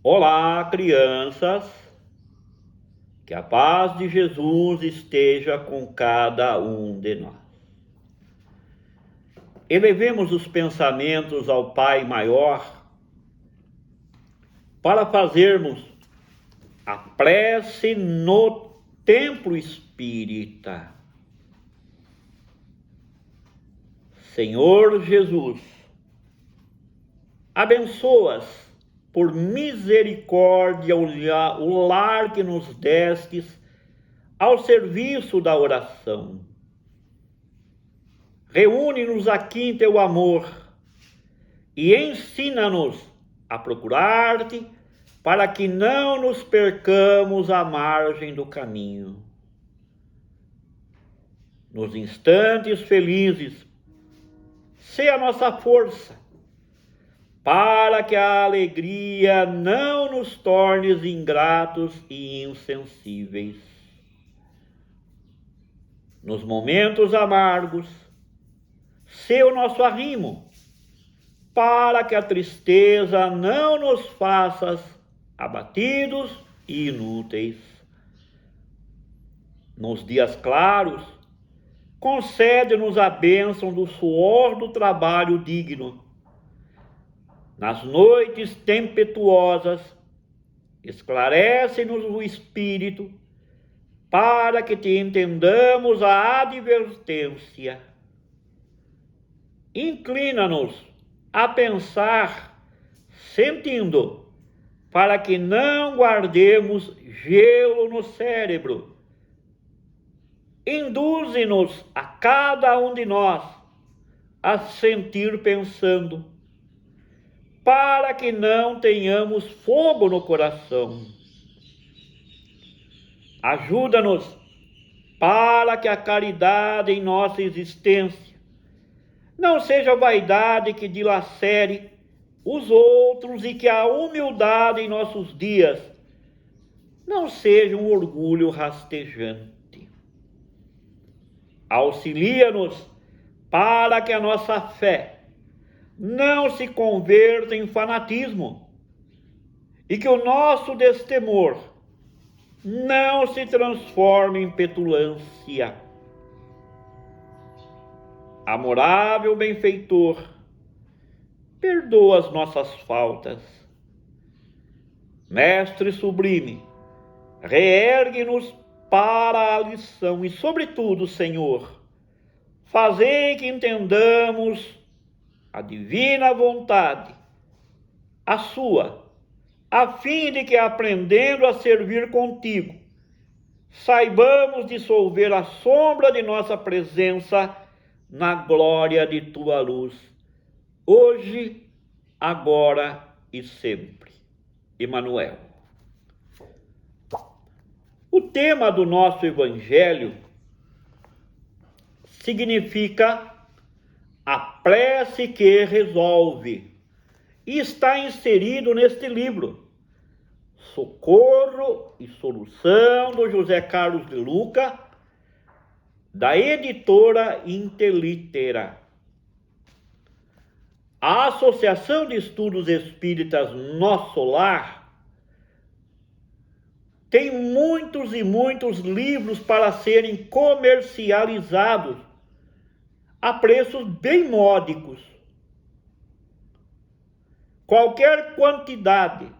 Olá, crianças, que a paz de Jesus esteja com cada um de nós. Elevemos os pensamentos ao Pai Maior para fazermos a prece no templo espírita. Senhor Jesus, abençoas por misericórdia o lar que nos destes ao serviço da oração. Reúne-nos aqui em teu amor e ensina-nos a procurar-te para que não nos percamos à margem do caminho. Nos instantes felizes, sê a nossa força, para que a alegria não nos torne ingratos e insensíveis. Nos momentos amargos, sê o nosso arrimo, para que a tristeza não nos faça abatidos e inúteis. Nos dias claros, concede-nos a bênção do suor do trabalho digno. Nas noites tempestuosas, esclarece-nos o espírito, para que te entendamos a advertência. Inclina-nos a pensar, sentindo, para que não guardemos gelo no cérebro. Induze-nos a cada um de nós a sentir pensando, para que não tenhamos fogo no coração. Ajuda-nos para que a caridade em nossa existência não seja vaidade que dilacere os outros e que a humildade em nossos dias não seja um orgulho rastejante. Auxilia-nos para que a nossa fé não se converta em fanatismo e que o nosso destemor não se transforme em petulância. Amorável benfeitor, perdoa as nossas faltas. Mestre sublime, reergue-nos para a lição e, sobretudo, Senhor, fazei que entendamos a divina vontade, a sua, a fim de que, aprendendo a servir contigo, saibamos dissolver a sombra de nossa presença na glória de tua luz, hoje, agora e sempre. Emmanuel. O tema do nosso evangelho significa a prece que resolve, e está inserido neste livro, Socorro e Solução, do José Carlos de Luca, da editora Interlitera. A Associação de Estudos Espíritas Nosso Lar tem muitos e muitos livros para serem comercializados a preços bem módicos. Qualquer quantidade,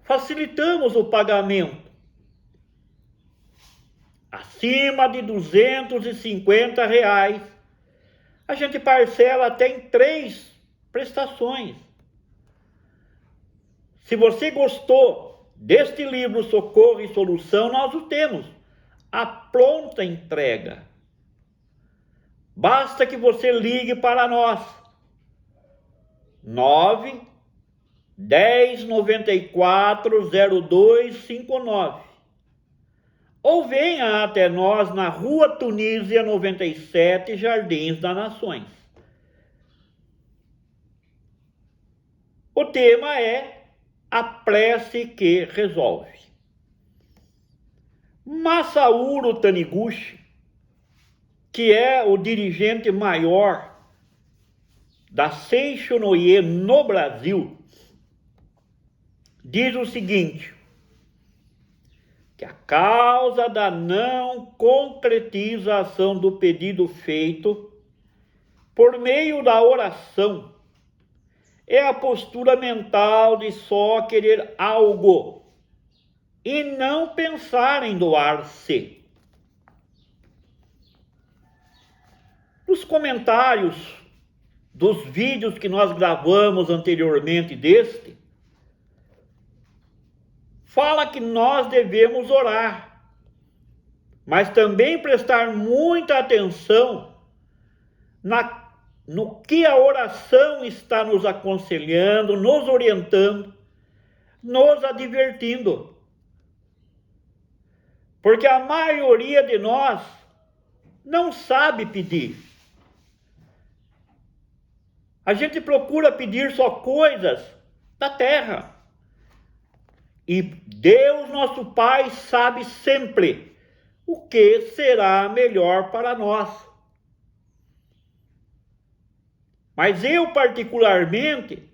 facilitamos o pagamento. Acima de R$250, a gente parcela até em 3 prestações. Se você gostou deste livro Socorro e Solução, nós o temos a pronta entrega. Basta que você ligue para nós, 9-10-94-0259, ou venha até nós na Rua Tunísia 97, Jardins das Nações. O tema é a prece que resolve. Masaru Taniguchi, que é o dirigente maior da Seishonoye no Brasil, diz o seguinte: que a causa da não concretização do pedido feito por meio da oração é a postura mental de só querer algo e não pensar em doar-se. Nos comentários dos vídeos que nós gravamos anteriormente deste, fala que nós devemos orar, mas também prestar muita atenção no que a oração está nos aconselhando, nos orientando, nos advertindo. Porque a maioria de nós não sabe pedir. A gente procura pedir só coisas da terra. E Deus, nosso Pai, sabe sempre o que será melhor para nós. Mas eu, particularmente,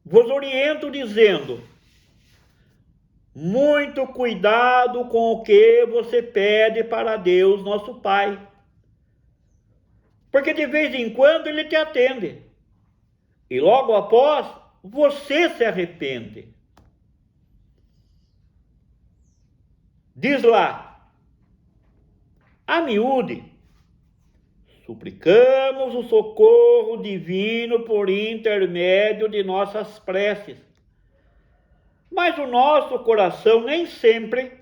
vos oriento dizendo: muito cuidado com o que você pede para Deus, nosso Pai. Porque de vez em quando Ele te atende. E logo após, você se arrepende. Diz lá, a miúde, suplicamos o socorro divino por intermédio de nossas preces. Mas o nosso coração nem sempre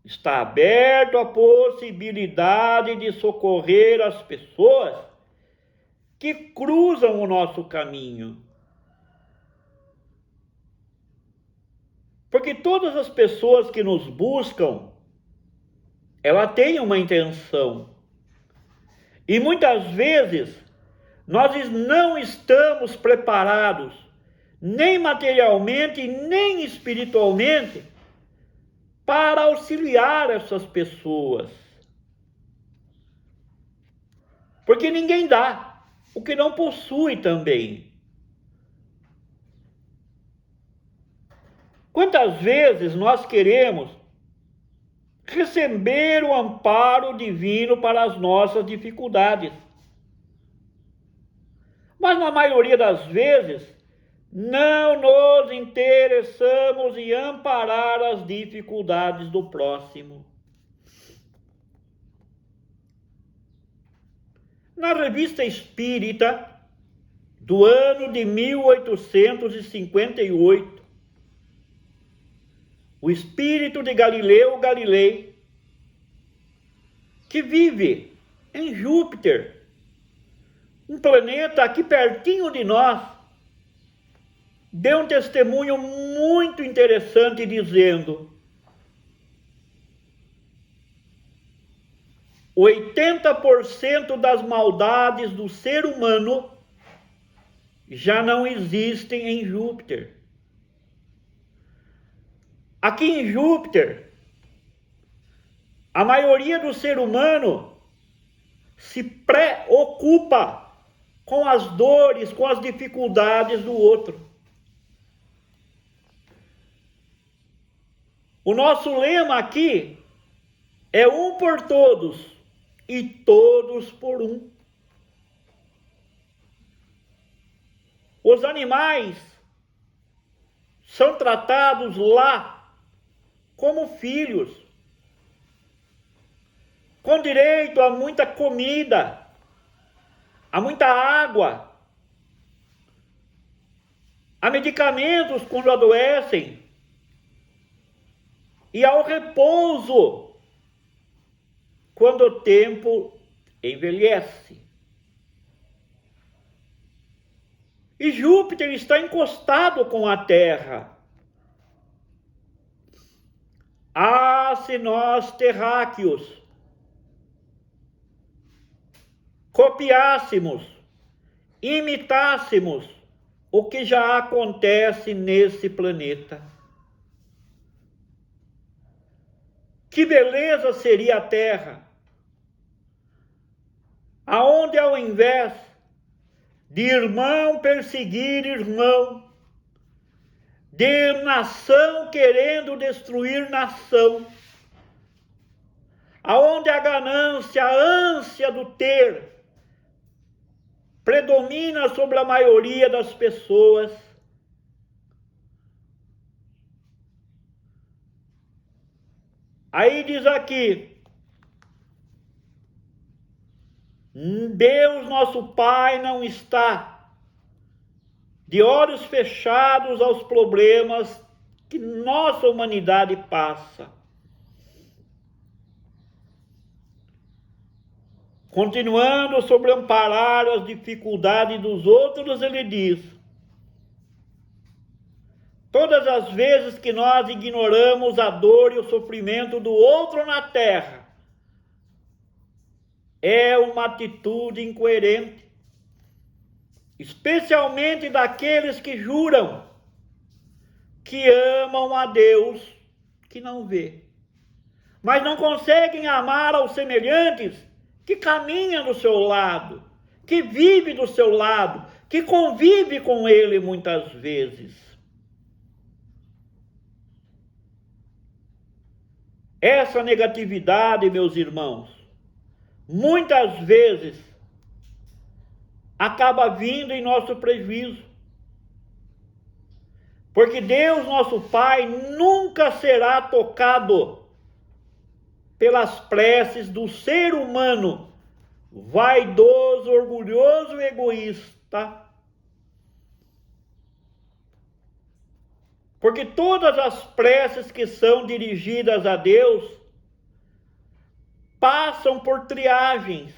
está aberto à possibilidade de socorrer as pessoas que cruzam o nosso caminho. Porque todas as pessoas que nos buscam, ela tem uma intenção. E muitas vezes nós não estamos preparados, nem materialmente, nem espiritualmente, para auxiliar essas pessoas. Porque ninguém dá o que não possui também. Quantas vezes nós queremos receber o amparo divino para as nossas dificuldades, mas na maioria das vezes não nos interessamos em amparar as dificuldades do próximo. Na Revista Espírita do ano de 1858, o espírito de Galileu Galilei, que vive em Júpiter, um planeta aqui pertinho de nós, deu um testemunho muito interessante dizendo: 80% das maldades do ser humano já não existem em Júpiter. Aqui em Júpiter, a maioria do ser humano se preocupa com as dores, com as dificuldades do outro. O nosso lema aqui é um por todos e todos por um. Os animais são tratados lá como filhos, com direito a muita comida, a muita água, a medicamentos quando adoecem e ao repouso quando o tempo envelhece. E Júpiter está encostado com a Terra. Ah, se nós terráqueos copiássemos, imitássemos o que já acontece nesse planeta. Que beleza seria a Terra, aonde ao invés de irmão perseguir irmão, de nação querendo destruir nação, aonde a ganância, a ânsia do ter predomina sobre a maioria das pessoas. Aí diz aqui, Deus nosso Pai não está de olhos fechados aos problemas que nossa humanidade passa. Continuando sobre amparar as dificuldades dos outros, ele diz: todas as vezes que nós ignoramos a dor e o sofrimento do outro na terra, é uma atitude incoerente, especialmente daqueles que juram que amam a Deus que não vê, mas não conseguem amar aos semelhantes que caminham do seu lado, que vive do seu lado, que convive com ele muitas vezes. Essa negatividade, meus irmãos, muitas vezes acaba vindo em nosso prejuízo. Porque Deus, nosso Pai, nunca será tocado pelas preces do ser humano vaidoso, orgulhoso e egoísta. Porque todas as preces que são dirigidas a Deus passam por triagens,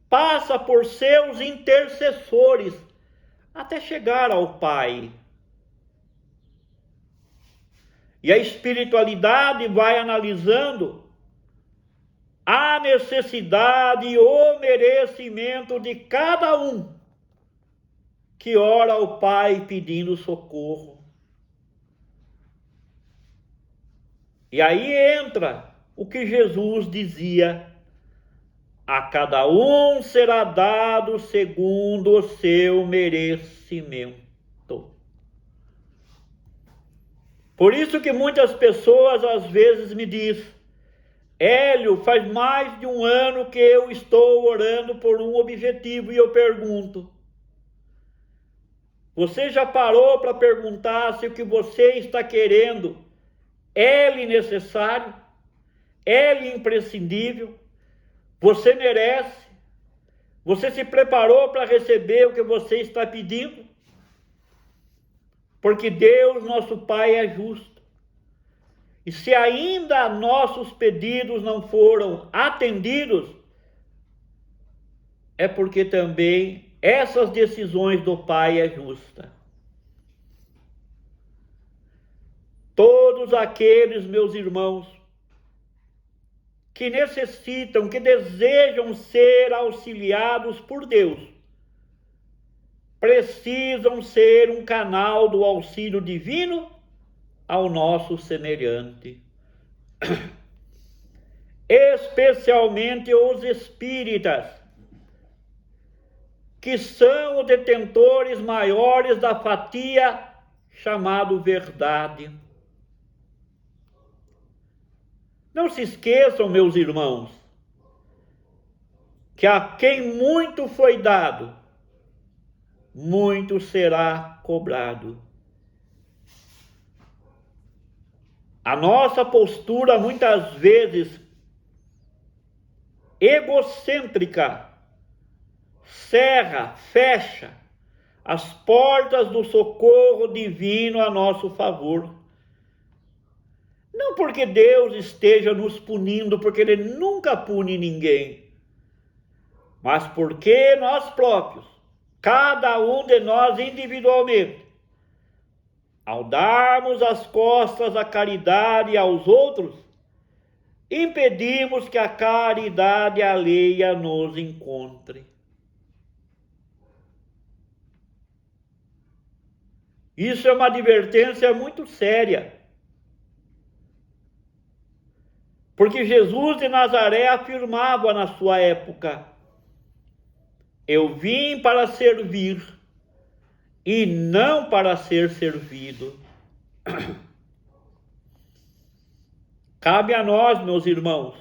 passa por seus intercessores, até chegar ao Pai. E a espiritualidade vai analisando a necessidade e o merecimento de cada um que ora ao Pai pedindo socorro. E aí entra o que Jesus dizia: a cada um será dado segundo o seu merecimento. Por isso que muitas pessoas às vezes me dizem: Hélio, faz mais de um ano que eu estou orando por um objetivo. E eu pergunto: você já parou para perguntar se o que você está querendo é necessário? É imprescindível? Você merece? Você se preparou para receber o que você está pedindo? Porque Deus, nosso Pai, é justo. E se ainda nossos pedidos não foram atendidos, é porque também essas decisões do Pai é justa. Todos aqueles, meus irmãos, que necessitam, que desejam ser auxiliados por Deus, precisam ser um canal do auxílio divino ao nosso semelhante. Especialmente os espíritas, que são os detentores maiores da fatia chamado verdade. Não se esqueçam, meus irmãos, que a quem muito foi dado, muito será cobrado. A nossa postura, muitas vezes egocêntrica, cerra, fecha as portas do socorro divino a nosso favor. Não porque Deus esteja nos punindo, porque Ele nunca pune ninguém, mas porque nós próprios, cada um de nós individualmente, ao darmos as costas à caridade aos outros, impedimos que a caridade alheia nos encontre. Isso é uma advertência muito séria. Porque Jesus de Nazaré afirmava na sua época: eu vim para servir e não para ser servido. Cabe a nós, meus irmãos,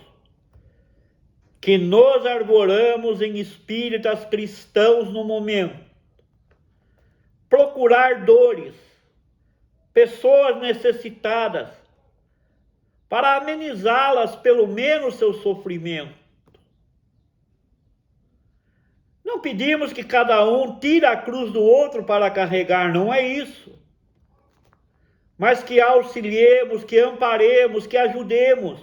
que nos arvoramos em espíritas cristãos no momento, procurar dores, pessoas necessitadas, para amenizá-las pelo menos seu sofrimento. Não pedimos que cada um tire a cruz do outro para carregar, não é isso. Mas que auxiliemos, que amparemos, que ajudemos.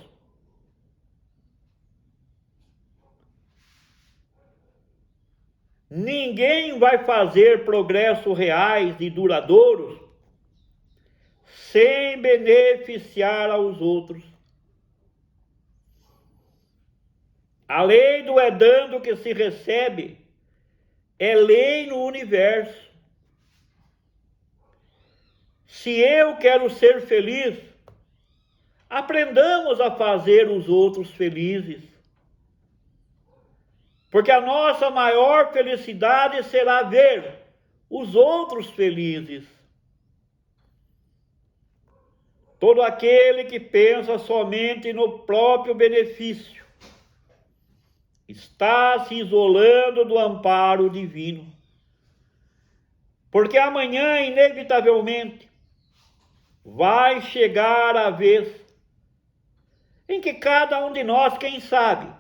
Ninguém vai fazer progressos reais e duradouros sem beneficiar aos outros. A lei do é dando que se recebe é lei no universo. Se eu quero ser feliz, aprendamos a fazer os outros felizes. Porque a nossa maior felicidade será ver os outros felizes. Todo aquele que pensa somente no próprio benefício está se isolando do amparo divino. Porque amanhã, inevitavelmente, vai chegar a vez em que cada um de nós, quem sabe,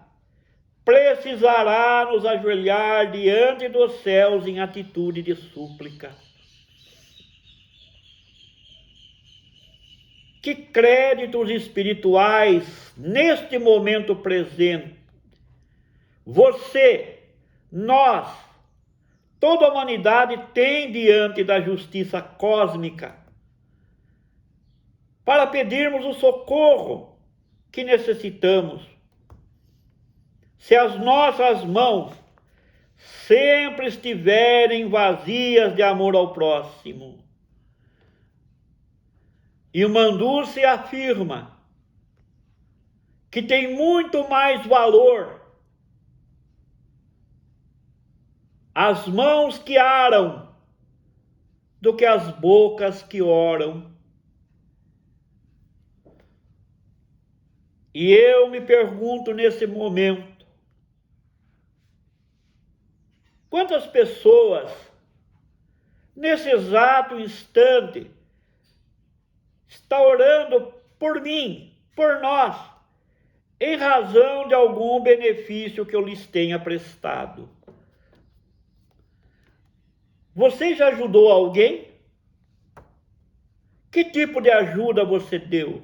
precisará nos ajoelhar diante dos céus em atitude de súplica. Que créditos espirituais neste momento presente você, nós, toda a humanidade tem diante da justiça cósmica para pedirmos o socorro que necessitamos. Se as nossas mãos sempre estiverem vazias de amor ao próximo, e o Manduce afirma que tem muito mais valor as mãos que aram do que as bocas que oram. E eu me pergunto nesse momento, quantas pessoas, nesse exato instante, está orando por mim, por nós, em razão de algum benefício que eu lhes tenha prestado? Você já ajudou alguém? Que tipo de ajuda você deu?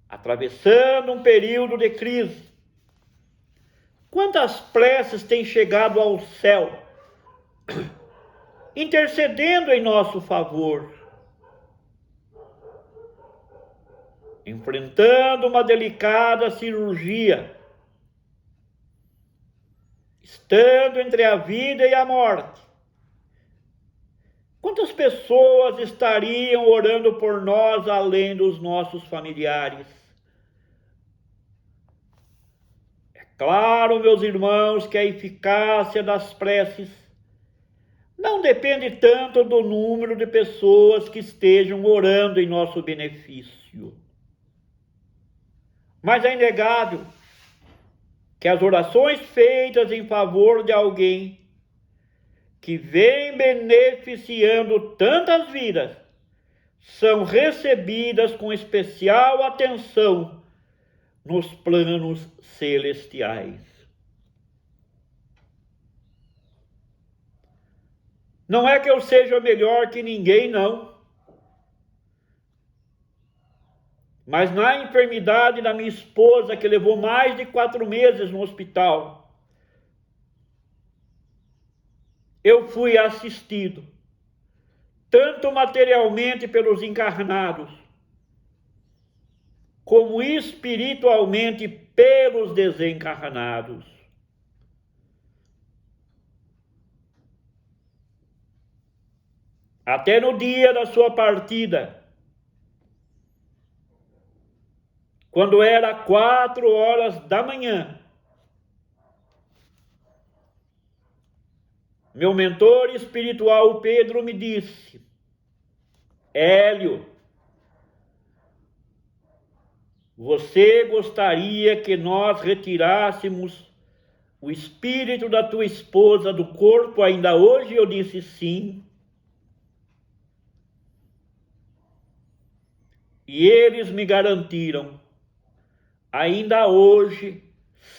Atravessando um período de crise, quantas preces têm chegado ao céu, intercedendo em nosso favor, enfrentando uma delicada cirurgia, estando entre a vida e a morte. Quantas pessoas estariam orando por nós além dos nossos familiares? É claro, meus irmãos, que a eficácia das preces não depende tanto do número de pessoas que estejam orando em nosso benefício. Mas é inegável que as orações feitas em favor de alguém que vem beneficiando tantas vidas são recebidas com especial atenção nos planos celestiais. Não é que eu seja melhor que ninguém, não. Mas na enfermidade da minha esposa, que levou mais de 4 meses no hospital, eu fui assistido, tanto materialmente pelos encarnados, como espiritualmente pelos desencarnados. Até no dia da sua partida, quando era 4 horas da manhã, meu mentor espiritual Pedro me disse: Hélio, você gostaria que nós retirássemos o espírito da tua esposa do corpo ainda hoje? Eu disse sim. E eles me garantiram: ainda hoje,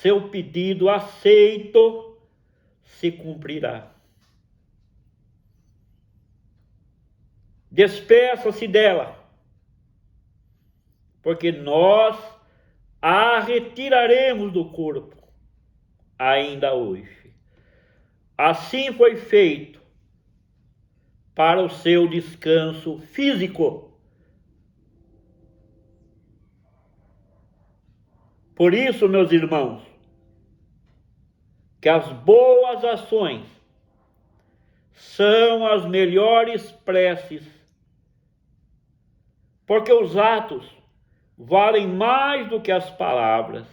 seu pedido aceito se cumprirá. Despeça-se dela, porque nós a retiraremos do corpo ainda hoje. Assim foi feito para o seu descanso físico. Por isso, meus irmãos, que as boas ações são as melhores preces, porque os atos valem mais do que as palavras.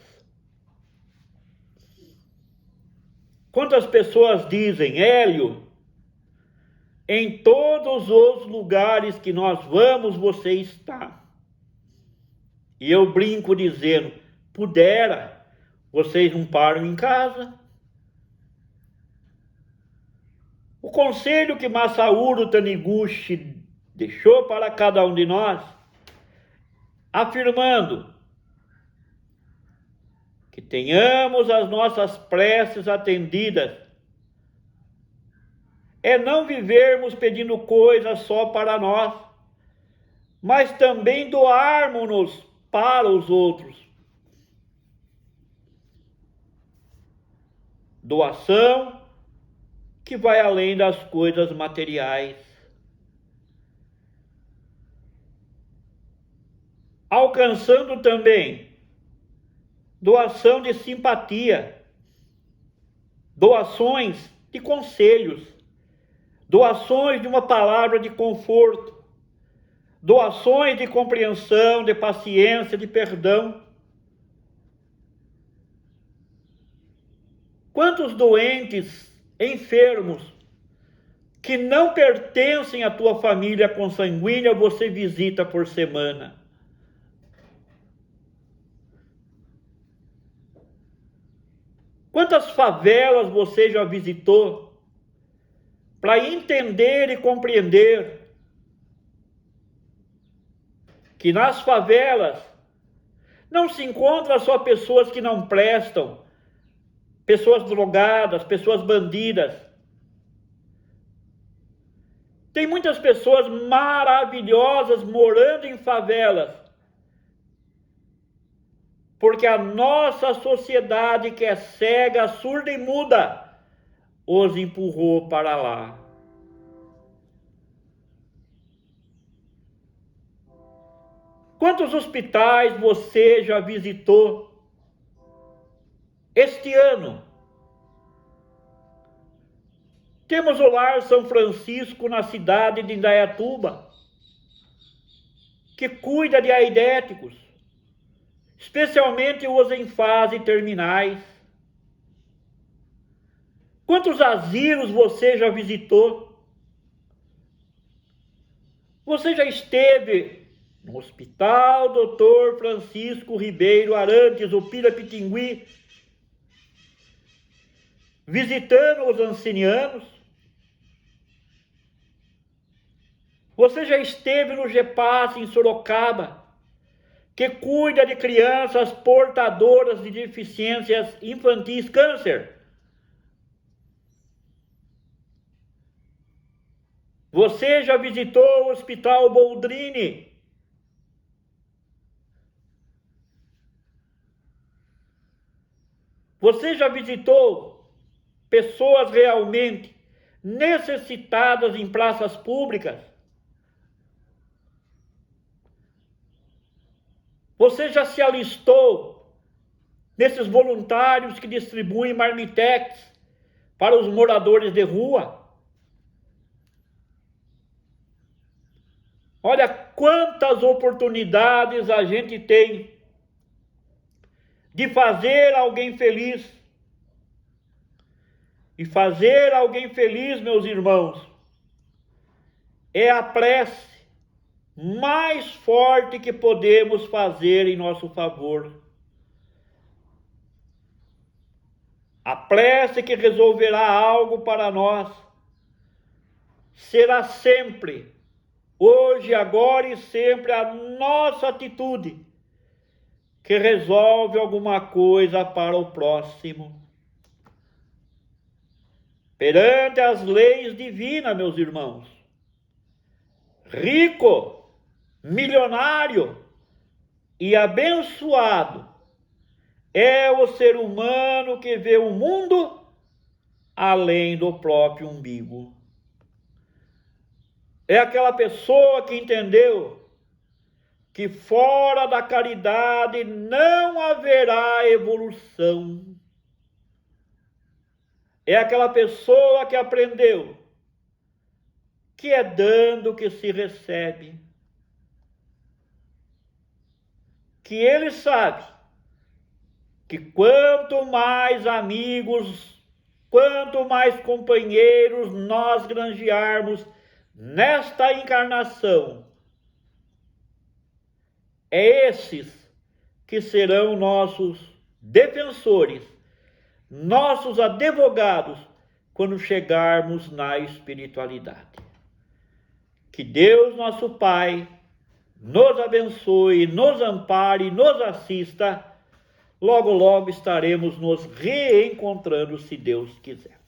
Quantas pessoas dizem: Hélio, em todos os lugares que nós vamos, você está. E eu brinco dizendo: pudera, vocês não param em casa. O conselho que Masaru Taniguchi deixou para cada um de nós, afirmando que tenhamos as nossas preces atendidas, é não vivermos pedindo coisas só para nós, mas também doarmos-nos para os outros. Doação que vai além das coisas materiais. Alcançando também doação de simpatia, doações de conselhos, doações de uma palavra de conforto, doações de compreensão, de paciência, de perdão. Quantos doentes, enfermos, que não pertencem à tua família consanguínea, você visita por semana? Quantas favelas você já visitou para entender e compreender que nas favelas não se encontra só pessoas que não prestam, pessoas drogadas, pessoas bandidas. Tem muitas pessoas maravilhosas morando em favelas, porque a nossa sociedade, que é cega, surda e muda, os empurrou para lá. Quantos hospitais você já visitou este ano? Temos o Lar São Francisco na cidade de Indaiatuba, que cuida de aidéticos, especialmente os em fase terminais. Quantos asilos você já visitou? Você já esteve no Hospital Dr. Francisco Ribeiro Arantes, o Pirapitingui, visitando os ancianos? Você já esteve no GEPAS em Sorocaba, que cuida de crianças portadoras de deficiências infantis, câncer? Você já visitou o Hospital Boldrini? Você já visitou pessoas realmente necessitadas em praças públicas? Você já se alistou nesses voluntários que distribuem marmitex para os moradores de rua? Olha quantas oportunidades a gente tem de fazer alguém feliz. e fazer alguém feliz, meus irmãos, é a prece mais forte que podemos fazer em nosso favor. A prece que resolverá algo para nós será sempre, hoje, agora e sempre, a nossa atitude que resolve alguma coisa para o próximo. Perante as leis divinas, meus irmãos, rico, milionário e abençoado é o ser humano que vê o mundo além do próprio umbigo. É aquela pessoa que entendeu que fora da caridade não haverá evolução. É aquela pessoa que aprendeu que é dando que se recebe. Que ele sabe que quanto mais amigos, quanto mais companheiros nós granjearmos nesta encarnação, é esses que serão nossos defensores, nossos advogados, quando chegarmos na espiritualidade. Que Deus, nosso Pai, nos abençoe, nos ampare, nos assista. Logo, logo estaremos nos reencontrando, se Deus quiser.